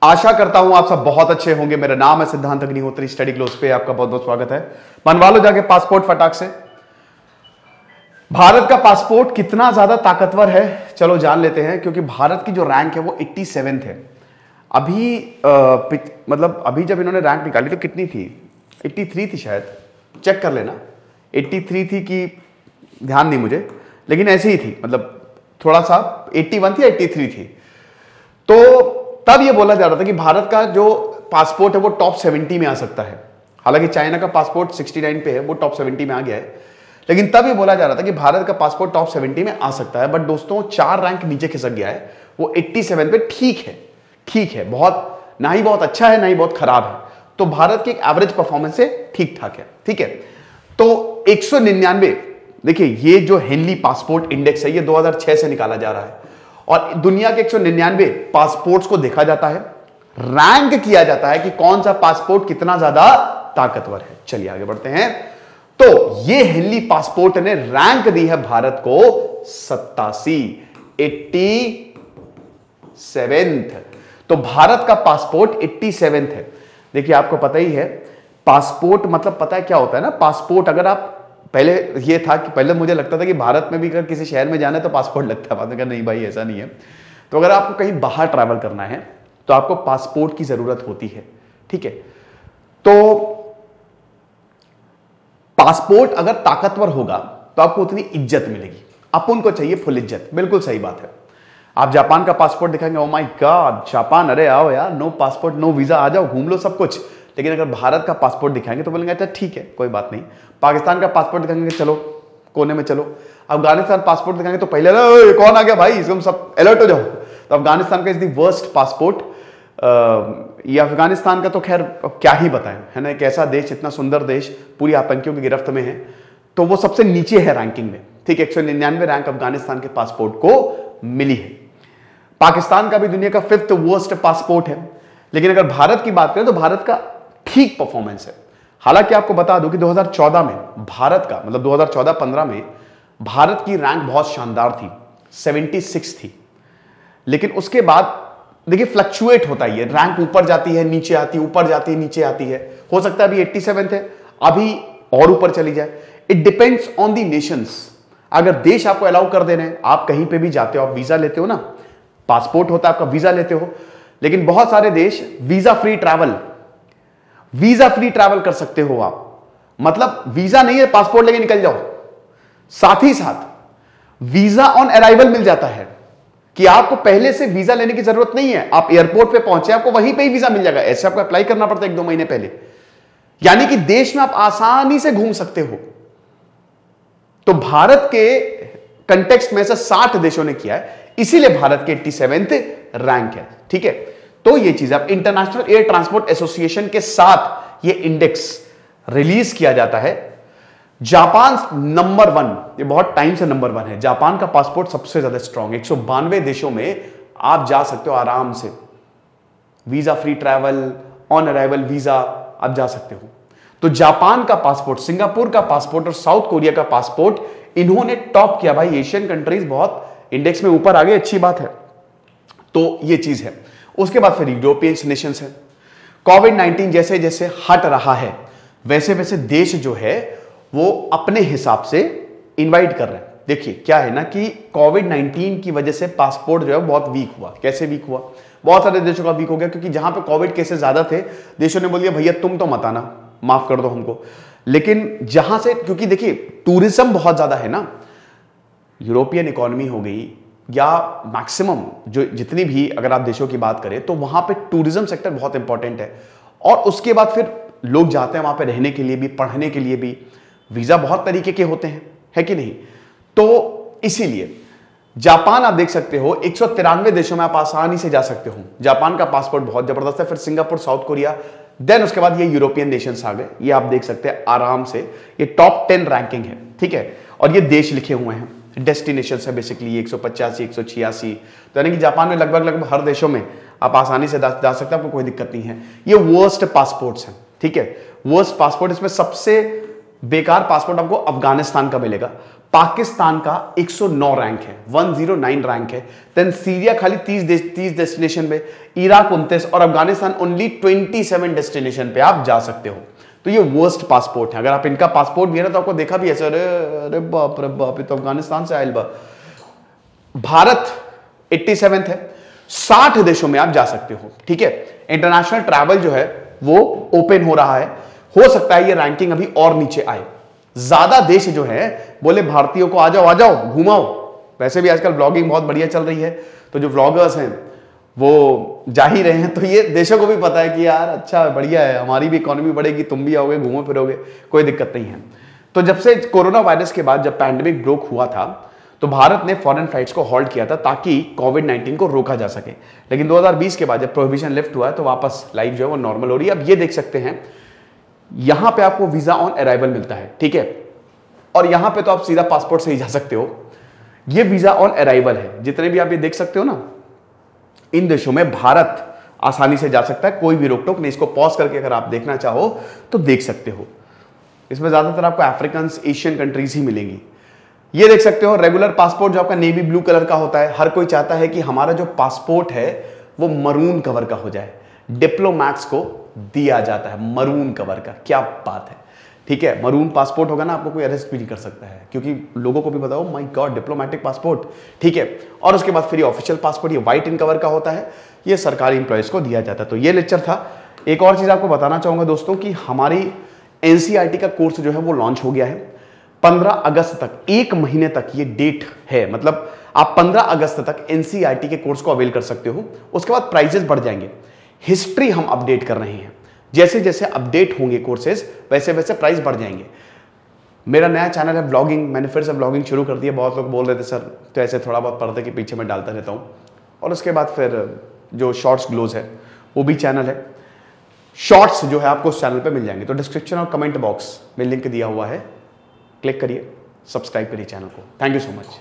आशा करता हूं आप सब बहुत अच्छे होंगे। मेरा नाम है सिद्धांत अग्निहोत्री, स्टडी क्लोज पे आपका बहुत बहुत स्वागत है। बनवा लो जाके पासपोर्ट फटाक से। भारत का पासपोर्ट कितना ज्यादा ताकतवर है चलो जान लेते हैं, क्योंकि भारत की जो रैंक है वो 87 है। अभी मतलब अभी जब इन्होंने रैंक निकाली तो कितनी थी, 83 थी शायद, चेक कर लेना 83 थी कि ध्यान नहीं मुझे, लेकिन ऐसी ही थी, मतलब थोड़ा सा 81 थी या 83 थी। तो तब ये बोला जा रहा था कि भारत का जो पासपोर्ट है वो टॉप 70 में आ सकता है। हालांकि चाइना का पासपोर्ट 69 पे है, वो टॉप 70 में आ गया है, लेकिन तब ये बोला जा रहा था कि भारत का पासपोर्ट टॉप 70 में आ सकता है। बट दोस्तों 4 रैंक नीचे खिसक गया है, वो 87 पे। ठीक है, बहुत ना ही बहुत अच्छा है ना ही बहुत खराब है, तो भारत की एक एवरेज परफॉर्मेंस है, ठीक ठाक है। ठीक है, तो 199, देखिए ये जो हेनली पासपोर्ट इंडेक्स है ये 2006 से निकाला जा रहा है और दुनिया के 199 पासपोर्ट्स को देखा जाता है, रैंक किया जाता है कि कौन सा पासपोर्ट कितना ज्यादा ताकतवर है। चलिए आगे बढ़ते हैं। तो ये हेनली पासपोर्ट ने रैंक दी है भारत को 87th। तो भारत का पासपोर्ट 87th है। देखिए आपको पता ही है पासपोर्ट मतलब पता है क्या होता है ना। पासपोर्ट अगर आप पहले ये था कि पहले मुझे लगता था कि भारत में भी अगर किसी शहर में जाना है तो पासपोर्ट लगता है, बाद में कहा नहीं भाई ऐसा नहीं है। तो अगर आपको कहीं बाहर ट्रैवल करना है तो आपको पासपोर्ट की जरूरत होती है। ठीक है, तो पासपोर्ट अगर ताकतवर होगा तो आपको उतनी इज्जत मिलेगी। अपन को चाहिए फुल इज्जत, बिल्कुल सही बात है। आप जापान का पासपोर्ट दिखाएंगे, ओ माय गॉड जापान, अरे आओ यार, नो पासपोर्ट नो वीजा, आ जाओ घूम लो सब कुछ। लेकिन अगर भारत का पासपोर्ट दिखाएंगे तो बोलेंगे अच्छा ठीक है कोई बात नहीं। पाकिस्तान का पासपोर्ट दिखाएंगे, चलो कोने में चलो। अफगानिस्तान पासपोर्ट दिखाएंगे तो पहले कौन आ गया भाई, इसको सब अलर्ट हो जाओ। तो अफगानिस्तान का इज द वर्स्ट पासपोर्ट। ये अफगानिस्तान का तो खैर क्या ही बताएं, है ना, एक ऐसा देश, इतना सुंदर देश, पूरी आतंकियों की गिरफ्त में है, तो वो सबसे नीचे है रैंकिंग में। ठीक, 199 रैंक अफगानिस्तान के पासपोर्ट को मिली है। पाकिस्तान का भी दुनिया का 5th वर्स्ट पासपोर्ट है। लेकिन अगर भारत की बात करें तो भारत का ठीक परफॉर्मेंस है। हालांकि आपको बता दूं कि 2014 में भारत का, मतलब 2014-15 में भारत की रैंक बहुत शानदार थी, 76 थी। लेकिन उसके बाद देखिए फ्लक्चुएट होता है, ये रैंक ऊपर जाती है नीचे आती है, ऊपर जाती है नीचे आती है। हो सकता है अभी 87 है, अभी और ऊपर चली जाए। It depends on the Nations. अगर देश आपको अलाउ कर दे रहे हैं, आप कहीं पे भी जाते हो, आप वीजा लेते हो ना, पासपोर्ट होता है आपका, वीजा लेते हो, लेकिन बहुत सारे देश वीजा फ्री ट्रैवल कर सकते हो आप। मतलब वीजा नहीं है, पासपोर्ट लेके निकल जाओ, साथ ही साथ वीजा ऑन अराइवल मिल जाता है कि आपको पहले से वीजा लेने की जरूरत नहीं है। आप एयरपोर्ट पे पहुंचे, आपको वहीं पे ही वीजा मिल जाएगा। ऐसे आपको अप्लाई करना पड़ता है 1-2 महीने पहले। यानी कि देश में आप आसानी से घूम सकते हो। तो भारत के कंटेक्स्ट में से 60 देशों ने किया है, इसीलिए भारत के 87th रैंक है। ठीक है, तो ये चीज अब इंटरनेशनल एयर ट्रांसपोर्ट एसोसिएशन के साथ ये इंडेक्स रिलीज किया जाता है। जापान नंबर 1, ये बहुत टाइम से नंबर 1 है। जापान का पासपोर्ट सबसे ज्यादा स्ट्रॉन्ग, 192 देशों में आप जा सकते हो आराम से, visa free travel, on arrival visa, आप जा सकते हो। तो जापान का पासपोर्ट, सिंगापुर का पासपोर्ट और साउथ कोरिया का पासपोर्ट इन्होंने टॉप किया। भाई एशियन कंट्रीज बहुत इंडेक्स में ऊपर आ गए, अच्छी बात है। तो ये चीज है। उसके बाद फिर यूरोपियन नेशंस है। कोविड-19 जैसे जैसे हट रहा है वैसे वैसे देश जो है वो अपने हिसाब से इनवाइट कर रहे हैं। देखिए क्या है ना कि कोविड-19 की वजह से पासपोर्ट जो है बहुत वीक हुआ। कैसे वीक हुआ? बहुत सारे देशों का वीक हो गया, क्योंकि जहां पे कोविड केसेस ज्यादा थे देशों ने बोल दिया भैया तुम तो मत आना, माफ कर दो हमको। लेकिन जहां से, क्योंकि देखिए टूरिज्म बहुत ज्यादा है ना, यूरोपियन इकोनॉमी हो गई या मैक्सिमम जो जितनी भी अगर आप देशों की बात करें तो वहां पे टूरिज्म सेक्टर बहुत इंपॉर्टेंट है। और उसके बाद फिर लोग जाते हैं वहां पे रहने के लिए भी, पढ़ने के लिए भी। वीजा बहुत तरीके के होते हैं, है कि नहीं? तो इसीलिए जापान आप देख सकते हो 193 देशों में आप आसानी से जा सकते हो। जापान का पासपोर्ट बहुत जबरदस्त है। फिर सिंगापुर, साउथ कोरिया, देन उसके बाद ये यूरोपियन नेशंस आ गए। ये आप देख सकते हैं आराम से, ये टॉप 10 रैंकिंग है। ठीक है, और ये देश लिखे हुए हैं, डेस्टिनेशन है बेसिकली 185, 186। तो यानी कि जापान में लगभग हर देशों में आप आसानी से जा सकते हैं, आपको कोई दिक्कत नहीं है। ये वर्स्ट पासपोर्ट्स हैं। ठीक है, वर्स्ट पासपोर्ट, इसमें सबसे बेकार पासपोर्ट आपको अफगानिस्तान का मिलेगा। पाकिस्तान का 109 रैंक है, 109 रैंक है। देन सीरिया खाली 30 डेस्टिनेशन पे, इराक 29 और अफगानिस्तान ओनली 27 डेस्टिनेशन पे आप जा सकते हो। तो ये वर्स्ट पासपोर्ट है। अगर आप इनका पासपोर्ट भी है ना तो आपको देखा भी ऐसे, अरे बाप रे बाप, तो अफगानिस्तान से आयल बा। भारत 87 है, 60 देशों में आप जा सकते हो। ठीक है, इंटरनेशनल ट्रैवल जो है वो ओपन हो रहा है, हो सकता है ये रैंकिंग अभी और नीचे आए। ज्यादा देश जो है बोले भारतीयों को आ जाओ घुमाओ। वैसे भी आजकल व्लॉगिंग बहुत बढ़िया चल रही है, तो जो व्लॉगर्स हैं वो जा ही रहे हैं, तो ये देशों को भी पता है कि यार अच्छा बढ़िया है, हमारी भी इकोनॉमी बढ़ेगी, तुम भी आओगे, घूमो फिरोगे, कोई दिक्कत नहीं है। तो जब से कोरोना वायरस के बाद जब पैंडेमिक ब्रोक हुआ था तो भारत ने फॉरेन फ्लाइट्स को हॉल्ट किया था ताकि कोविड-19 को रोका जा सके। लेकिन 2020 के बाद जब प्रोहिबिशन लिफ्ट हुआ है तो वापस लाइफ जो है वो नॉर्मल हो रही है। अब ये देख सकते हैं यहां पे आपको वीजा ऑन अराइवल मिलता है। ठीक है, और यहां पे तो आप सीधा पासपोर्ट से ही जा सकते हो। ये वीजा ऑन अराइवल है। जितने भी आप ये देख सकते हो ना, इन देशों में भारत आसानी से जा सकता है, कोई भी रोक टोक नहीं। इसको पॉज करके अगर आप देखना चाहो तो देख सकते हो। इसमें ज्यादातर आपको अफ्रीकन एशियन कंट्रीज ही मिलेंगी। ये देख सकते हो रेगुलर पासपोर्ट जो आपका नेवी ब्लू कलर का होता है। हर कोई चाहता है कि हमारा जो पासपोर्ट है वो मरून कवर का हो जाए। डिप्लोमैट्स को दिया जाता है मरून कवर का। क्या बात है। ठीक है, मरून पासपोर्ट होगा ना, आपको कोई अरेस्ट भी नहीं कर सकता है, क्योंकि लोगों को भी बताओ माय गॉड डिप्लोमेटिक पासपोर्ट। ठीक है, और उसके बाद फिर ये ऑफिशियल पासपोर्ट, ये व्हाइट इन कवर का होता है, ये सरकारी इंप्लॉयज को दिया जाता है। तो ये लेक्चर था। एक और चीज आपको बताना चाहूंगा दोस्तों कि हमारी एनसीईआरटी का कोर्स जो है वो लॉन्च हो गया है। 15 अगस्त तक, 1 महीने तक ये डेट है। मतलब आप 15 अगस्त तक एनसीईआरटी के कोर्स को अवेल कर सकते हो। उसके बाद प्राइजेस बढ़ जाएंगे। हिस्ट्री हम अपडेट कर रहे हैं, जैसे जैसे अपडेट होंगे कोर्सेज वैसे वैसे प्राइस बढ़ जाएंगे। मेरा नया चैनल है व्लॉगिंग, मैंने फिर से व्लॉगिंग शुरू कर दिया। बहुत लोग बोल रहे थे सर, तो ऐसे थोड़ा बहुत पर्दे के पीछे मैं डालता रहता हूँ। और उसके बाद फिर जो शॉर्ट्स ग्लोज है वो भी चैनल है। शॉर्ट्स जो है आपको उस चैनल पे मिल जाएंगे। तो डिस्क्रिप्शन और कमेंट बॉक्स में लिंक दिया हुआ है, क्लिक करिए, सब्सक्राइब करिए चैनल को। Thank you so much.